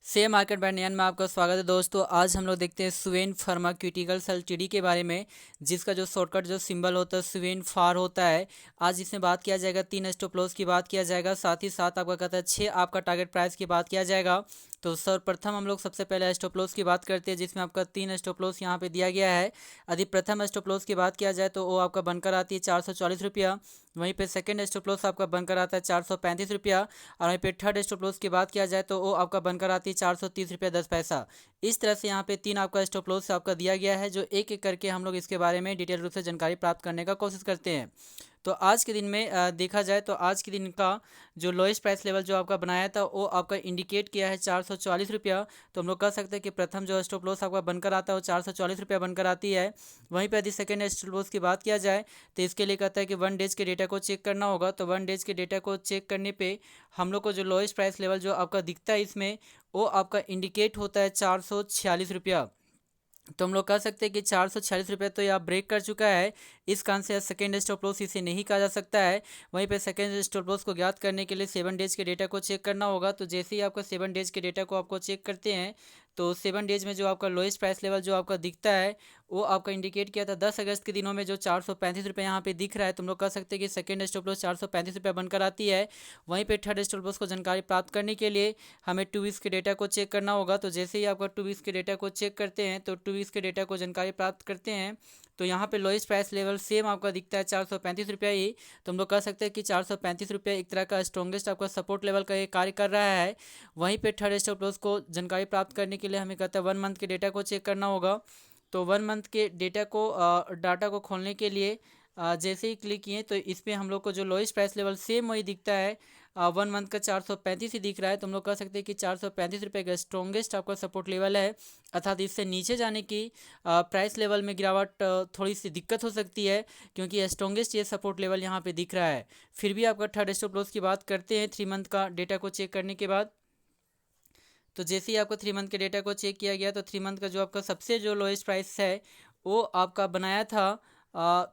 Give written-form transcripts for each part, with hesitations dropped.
Share market band में आपका स्वागत है दोस्तों। आज हम लोग देखते हैं सुवेन फार्मास्यूटिकल्स एलटीडी के बारे में, जिसका जो शॉर्टकट जो सिंबल होता है सुवेन फार होता है। आज इसमें बात किया जाएगा 3 स्टॉप लॉस की बात किया जाएगा, साथ ही साथ आपका कहता है 6 आपका टारगेट प्राइस की बात किया जाएगा। तो सर्वप्रथम हम लोग सबसे पहले स्टॉप लॉस की बात करते हैं, जिसमें आपका 3 स्टॉप लॉस यहाँ पे दिया गया है। यदि प्रथम स्टॉप लॉस की बात किया जाए तो वो आपका बनकर आती है 440 रुपया। वहीं पे सेकंड स्टॉप लॉस आपका बनकर आता है 435 रुपया। और वहीं पे थर्ड स्टॉप लॉस की बात किया जाए तो वो आपका बनकर आती है 430 रुपया 10 पैसा। इस तरह से यहाँ पे 3 आपका स्टॉप लॉस आपका दिया गया है, जो एक एक करके हम लोग इसके बारे में डिटेल रूप से जानकारी प्राप्त करने का कोशिश करते हैं। तो आज के दिन में देखा जाए तो आज के दिन का जो लोएस्ट प्राइस लेवल जो आपका बनाया था वो आपका इंडिकेट किया है 440 रुपया। तो हम लोग कह सकते हैं कि प्रथम जो स्टॉप लॉस आपका बनकर आता है वो 440 रुपया बनकर आती है। वहीं पर यदि सेकेंड स्टॉप लॉस की बात किया जाए तो इसके लिए कहता है कि 1 डेज के डेटा को चेक करना होगा। तो 1 डेज के डेटा को चेक करने पे हम लोग को जो लोएस्ट प्राइस लेवल जो आपका दिखता है इसमें वो आपका इंडिकेट होता है 446 रुपया। तो हम लोग कह सकते हैं कि 446 रुपये तो यह ब्रेक कर चुका है। इस कारण से सेकेंड स्टॉप लॉस इसे नहीं कहा जा सकता है। वहीं पे सेकेंड स्टॉप लॉस को ज्ञात करने के लिए 7 डेज के डेटा को चेक करना होगा। तो जैसे ही आपका 7 डेज के डेटा को आपको चेक करते हैं तो 7 डेज में जो आपका लोएस्ट प्राइस लेवल जो आपका दिखता है वो आपका इंडिकेट किया था 10 अगस्त के दिनों में, जो 435 रुपये यहाँ पे दिख रहा है। तो हम लोग कह सकते हैं कि सेकेंड स्टॉप लॉस 435 रुपया बनकर आती है। वहीं पे थर्ड स्टॉप लॉस को जानकारी प्राप्त करने के लिए हमें 2 वीक्स के डेटा को चेक करना होगा। तो जैसे ही आपका 2 वीक्स के डेटा को चेक करते हैं तो 2 वीक्स के डेटा को जानकारी प्राप्त करते हैं तो यहाँ पे लोएस्ट प्राइस लेवल सेम आपका दिखता है 435 रुपया ही। तो हम लोग कह सकते हैं कि 435 रुपया एक तरह का स्ट्रॉन्गेस्ट आपका सपोर्ट लेवल का ये कार्य कर रहा है। वहीं पे थर्ड स्टॉप लॉस को जानकारी प्राप्त करने के लिए हमें कहता है 1 मंथ के डेटा को चेक करना होगा। तो 1 मंथ के डेटा को डाटा को खोलने के लिए जैसे ही क्लिक किए तो इस पर हम लोग को जो लोएस्ट प्राइस लेवल सेम वही दिखता है। 1 मंथ का 435 ही दिख रहा है। तो हम लोग कह सकते हैं कि 435 रुपये का स्ट्रॉन्गेस्ट आपका सपोर्ट लेवल है। अर्थात इससे नीचे जाने की प्राइस लेवल में गिरावट थोड़ी सी दिक्कत हो सकती है, क्योंकि स्ट्रॉन्गेस्ट ये सपोर्ट लेवल यहाँ पे दिख रहा है। फिर भी आपका थर्ड स्टॉप लॉस की बात करते हैं 3 मंथ का डेटा को चेक करने के बाद। तो जैसे ही आपको 3 मंथ के डेटा को चेक किया गया तो 3 मंथ का जो आपका सबसे जो लोएस्ट प्राइस है वो आपका बनाया था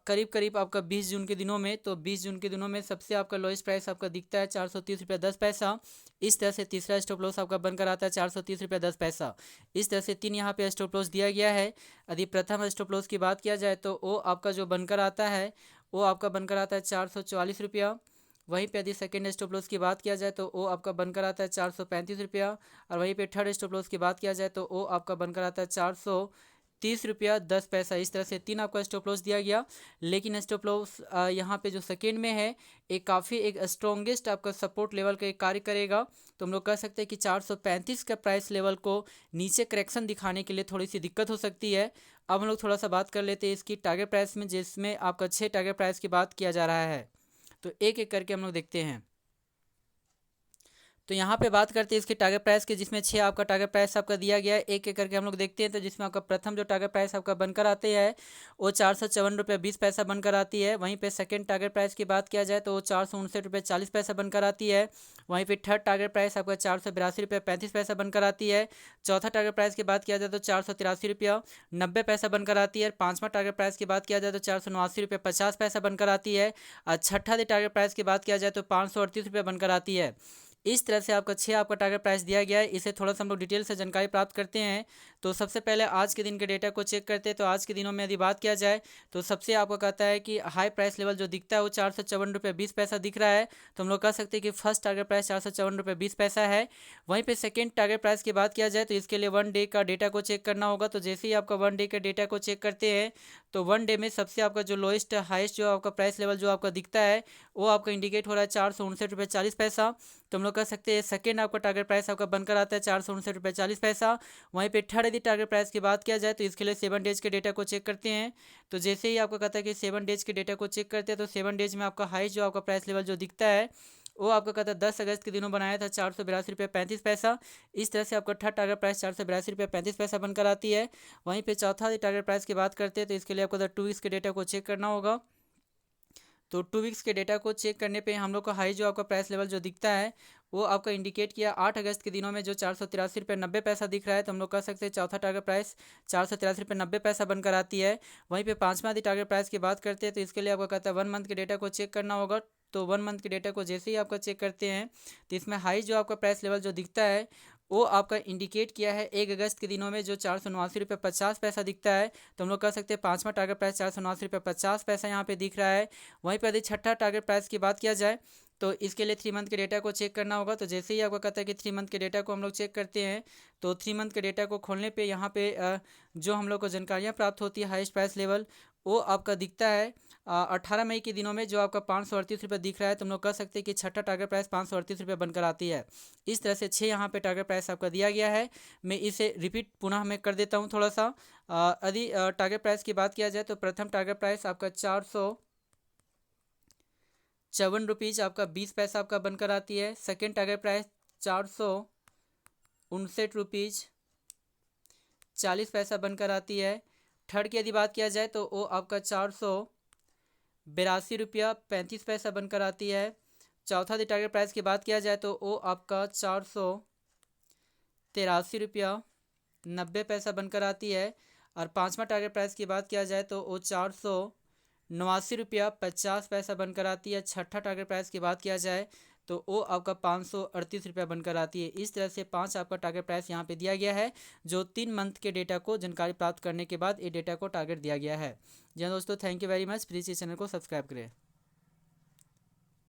करीब करीब आपका 20 जून के दिनों में। तो 20 जून के दिनों में सबसे आपका लोएस्ट प्राइस आपका दिखता है 430 रुपया 10 पैसा। इस तरह से तीसरा स्टॉप लॉस आपका बनकर आता है 430 रुपया 10 पैसा। इस तरह से 3 यहाँ पे स्टॉप लॉस दिया गया है। यदि प्रथम स्टॉप लॉस की बात किया जाए तो वो आपका जो बनकर आता है वो आपका बनकर आता है 444 रुपया। वहीं पे यदि सेकेंड स्टॉप लॉस की बात किया जाए तो वो आपका बनकर आता है 435 रुपया। और वहीं पे थर्ड स्टॉप लॉस की बात किया जाए तो वो आपका बनकर आता है 430 रुपया 10 पैसा। इस तरह से 3 आपका स्टॉप लॉस दिया गया। लेकिन स्टॉप लॉस यहाँ पे जो सेकेंड में है एक काफ़ी एक स्ट्रॉन्गेस्ट आपका सपोर्ट लेवल का एक कार्य करेगा। तो हम लोग कह सकते हैं कि 435 का प्राइस लेवल को नीचे करेक्शन दिखाने के लिए थोड़ी सी दिक्कत हो सकती है। अब हम लोग थोड़ा सा बात कर लेते हैं इसकी टारगेट प्राइस में, जिसमें आपका 6 टारगेट प्राइस की बात किया जा रहा है। तो एक एक करके हम लोग देखते हैं। तो यहाँ पे बात करते हैं इसके टारगेट प्राइस के, जिसमें 6 आपका टारगेट प्राइस आपका दिया गया है। एक एक करके हम लोग देखते हैं। तो जिसमें आपका प्रथम जो टारगेट प्राइस आपका बनकर आते हैं वो 454 रुपया 20 पैसा बनकर आती है। वहीं पे सेकंड टारगेट प्राइस की बात किया जाए तो वो 459 रुपया 40 पैसा बनकर आती है। वहीं पे थर्ड टारगेट प्राइस आपका 482 रुपया 35 पैसा बनकर आती है। चौथा टारगेट प्राइस की बात किया जाए तो 483 रुपया 90 पैसा बनकर आती है। पाँचवा टारगेट प्राइस की बात किया जाए तो 489 रुपया 50 पैसा बनकर आती है। और छठा टारगेट प्राइस की बात किया जाए तो 538 रुपया बनकर आती है। इस तरह से आपका 6 आपका टारगेट प्राइस दिया गया है। इसे थोड़ा सा हम लोग डिटेल से जानकारी प्राप्त करते हैं। तो सबसे पहले आज के दिन के डेटा को चेक करते हैं। तो आज के दिनों में यदि बात किया जाए तो सबसे आपको कहता है कि हाई प्राइस लेवल जो दिखता है वो 454 रुपया 20 पैसा दिख रहा है। तो हम लोग कह सकते हैं कि फर्स्ट टारगेट प्राइस 454 रुपया 20 पैसा है। वहीं पे सेकेंड टारगेट प्राइस की बात किया जाए तो इसके लिए 1 डे का डेटा को चेक करना होगा। तो जैसे ही आपका 1 डे के डेटा को चेक करते हैं तो 1 डे में सबसे आपका जो लोएस्ट हाईएस्ट जो आपका प्राइस लेवल जो आपका दिखता है वो आपका इंडिकेट हो रहा है 459 रुपया 40 पैसा। तो हम लोग कह सकते हैं सेकेंड आपका टारगेट प्राइस आपका बनकर आता है 459 रुपया 40 पैसा। वहीं पे थर्ड यदि टारगेट प्राइस की बात किया जाए तो इसके लिए 7 डेज के डेटा को चेक करते हैं। तो जैसे ही आपको कहता है कि 7 डेज के डेटा को चेक करते हैं तो 7 डेज में आपका हाईएस्ट जो आपका प्राइस लेवल जो दिखता है वो आपका कहता है 10 अगस्त के दिनों बनाया था 482 रुपया 35 पैसा। इस तरह से आपका थर्ड टारगेट प्राइस 482 रुपया 35 पैसा बनकर आती है। वहीं पे चौथा टारगेट प्राइस की बात करते हैं तो इसके लिए आपको 2 वीक्स के डेटा को चेक करना होगा। तो 2 वीक्स के डेटा को चेक करने पे हम लोग का हाई जो आपका प्राइस लेवल जो दिखता है वो आपका इंडिकेट किया 8 अगस्त के दिनों में, जो 483 रुपया 90 पैसा दिख रहा है। तो हम लोग कह सकते हैं चौथा टारगेट प्राइस 483 रुपया 90 पैसा बनकर आती है। वहीं पे पाँचवा यदि टारगेट प्राइस की बात करते हैं तो इसके लिए आपको कहता है 1 मंथ के डेटा को चेक करना होगा। तो 1 मंथ के डेटा को जैसे ही आपका चेक करते हैं तो इसमें हाई जो आपका प्राइस लेवल जो दिखता है वो आपका इंडिकेट किया है 1 अगस्त के दिनों में जो 489 रुपये 50 पैसा दिखता है, तो हम लोग कह सकते हैं 5वां टारगेट प्राइस 489 रुपये 50 पैसा यहाँ पे दिख रहा है। वहीं पर यदि छठा टारगेट प्राइस की बात किया जाए तो इसके लिए 3 मंथ के डेटा को चेक करना होगा। तो जैसे ही आपको कहता है कि 3 मंथ के डेटा को हम लोग चेक करते हैं, तो 3 मंथ के डेटा को खोलने पे यहाँ पे जो हम लोग को जानकारियाँ प्राप्त होती है हाईएस्ट प्राइस लेवल, वो आपका दिखता है 18 मई के दिनों में जो आपका 538 रुपये दिख रहा है। तो हम लोग कह सकते हैं कि छठा टारगेट प्राइस 538 रुपये बनकर आती है। इस तरह से 6 यहाँ पे टारगेट प्राइस आपका दिया गया है। मैं इसे रिपीट पुनः मैं कर देता हूँ थोड़ा सा। यदि टारगेट प्राइस की बात किया जाए तो प्रथम टारगेट प्राइस आपका 454 रुपीज़ आपका 20 पैसा आपका बनकर आती है। सेकेंड टारगेट प्राइस 459 रुपीज़ 40 पैसा बनकर आती है। थर्ड की यदि बात किया जाए तो वो आपका 482 रुपया 35 पैसा बनकर आती है। चौथा यदि टारगेट प्राइस की बात किया जाए तो वो आपका 483 रुपया 90 पैसा बनकर आती है। और पाँचवा टारगेट प्राइस की बात किया जाए तो वो 489 रुपया 50 पैसा बनकर आती है। छठा टारगेट प्राइस की बात किया जाए तो वो आपका 538 रुपया बनकर आती है। इस तरह से 5 आपका टारगेट प्राइस यहाँ पे दिया गया है, जो 3 मंथ के डेटा को जानकारी प्राप्त करने के बाद ये डेटा को टारगेट दिया गया है। जी हाँ दोस्तों, thank you very much. Please इस चैनल को सब्सक्राइब करें।